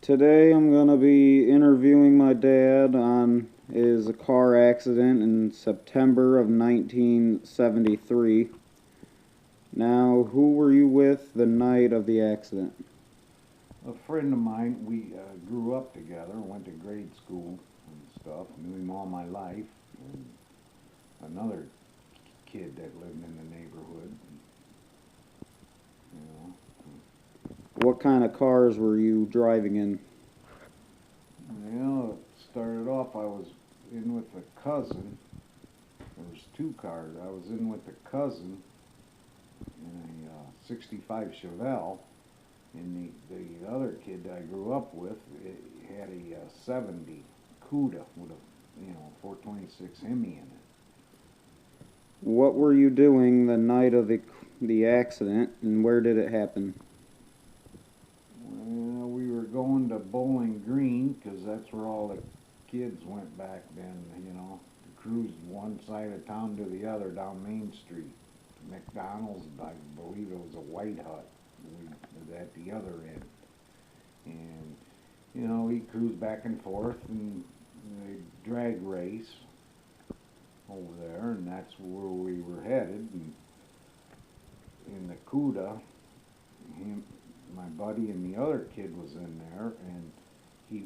Today I'm going to be interviewing my dad on his car accident in September of 1973. Now, who were you with the night of the accident? A friend of mine, we grew up together, went to grade school and stuff, knew him all my life, and another kid that lived in the neighborhood, you know. What kind of cars were you driving in? Well, it started off, I was in with a cousin. There was two cars. I was in with a cousin in a 65 Chevelle, and the other kid that I grew up with had a 70 Cuda with a 426 Hemi in it. What were you doing the night of the accident, and where did it happen? Well, we were going to Bowling Green because that's where all the kids went back then, cruised one side of town to the other down Main Street. McDonald's, I believe it was a White Hut at the other end. And, we cruised back and forth and they drag race over there, and that's where we were headed. And in the Cuda, him, my buddy and the other kid was in there, and we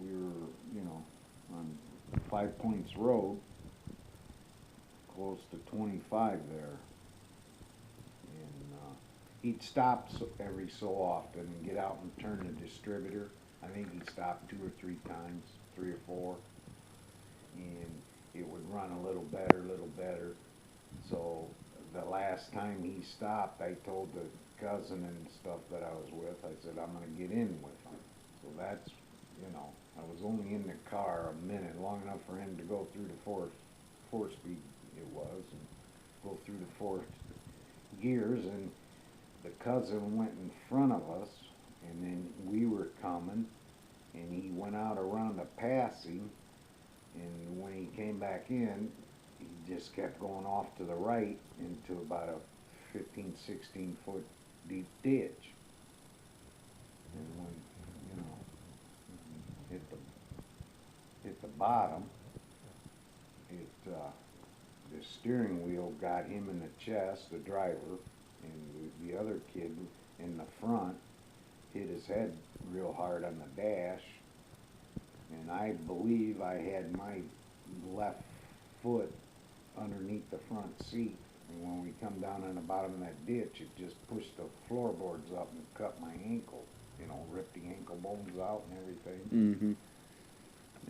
were, on Five Points Road, close to 25 there, and he'd stop every so often and get out and turn the distributor. I think he stopped 2 or 3 times, 3 or 4, and it would run a little better, So the last time he stopped, I told the cousin and stuff that I was with, I said, I'm going to get in with him. So that's, I was only in the car a minute, long enough for him to go through the four speed it was, and go through the four gears, and the cousin went in front of us, and then we were coming, and he went out around a passing, and when he came back in, he just kept going off to the right into about a 15, 16 foot deep ditch. And when, you know, hit the bottom, the steering wheel got him in the chest, the driver, and the other kid in the front hit his head real hard on the dash. And I believe I had my left foot underneath the front seat. And when we come down on the bottom of that ditch, it just pushed the floorboards up and cut my ankle. Ripped the ankle bones out and everything. Mm-hmm.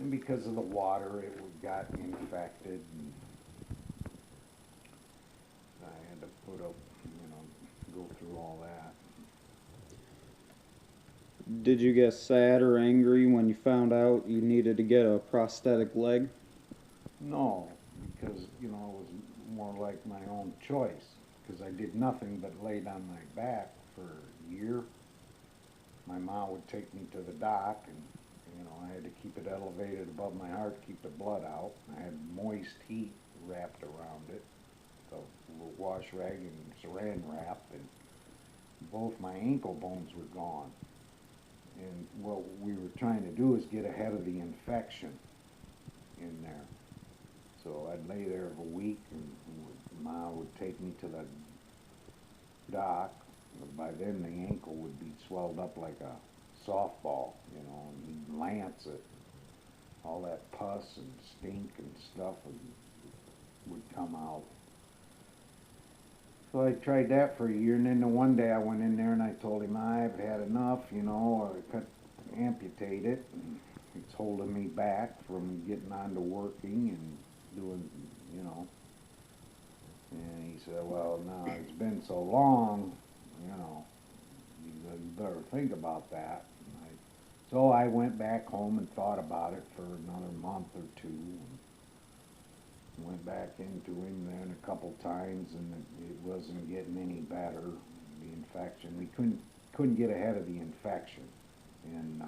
And because of the water, it got infected. And I had to put up, go through all that. Did you get sad or angry when you found out you needed to get a prosthetic leg? No, because, it was more like my own choice. Because I did nothing but laid on my back for a year. My mom would take me to the doc, and I had to keep it elevated above my heart to keep the blood out. I had moist heat wrapped around it, so a wash rag and saran wrap, and both my ankle bones were gone. And what we were trying to do is get ahead of the infection in there. So I'd lay there for a week, and Ma would take me to the doc. By then the ankle would be swelled up like a softball, and he'd lance it. All that pus and stink and stuff would come out. So I tried that for a year, and then one day I went in there and I told him I've had enough, amputate it. And it's holding me back from getting on to working and doing, you know. And he said, well, now it's been so long, you better think about that. So I went back home and thought about it for another month or two. And went back into him then a couple times, and it wasn't getting any better. The infection, we couldn't get ahead of the infection, and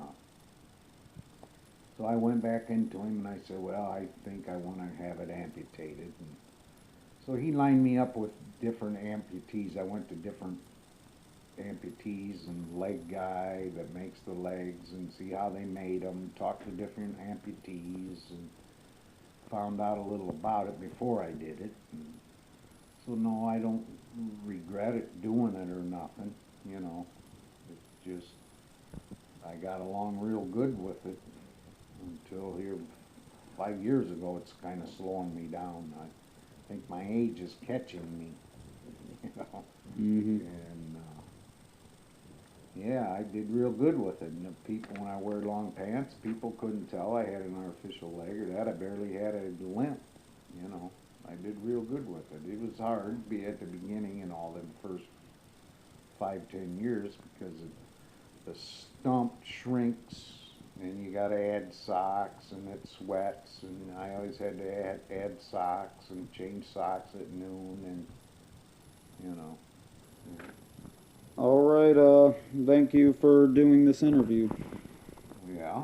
so I went back into him and I said, well, I think I want to have it amputated. And so he lined me up with different amputees. I went to different amputees and leg guy that makes the legs and see how they made them, talk to different amputees, and found out a little about it before I did it. And so no, I don't regret it doing it or nothing, you know. It's just, I got along real good with it until here 5 years ago. It's kind of slowing me down. I think my age is catching me, you know. Mm-hmm. And yeah, I did real good with it. And the people, when I wear long pants, people couldn't tell I had an artificial leg or that. I barely had a limp, you know. I did real good with it. It was hard, be at the beginning and all the first 5, 10 years because the stump shrinks and you got to add socks and it sweats, and I always had to add socks and change socks at noon, and you know. All right, thank you for doing this interview. Yeah.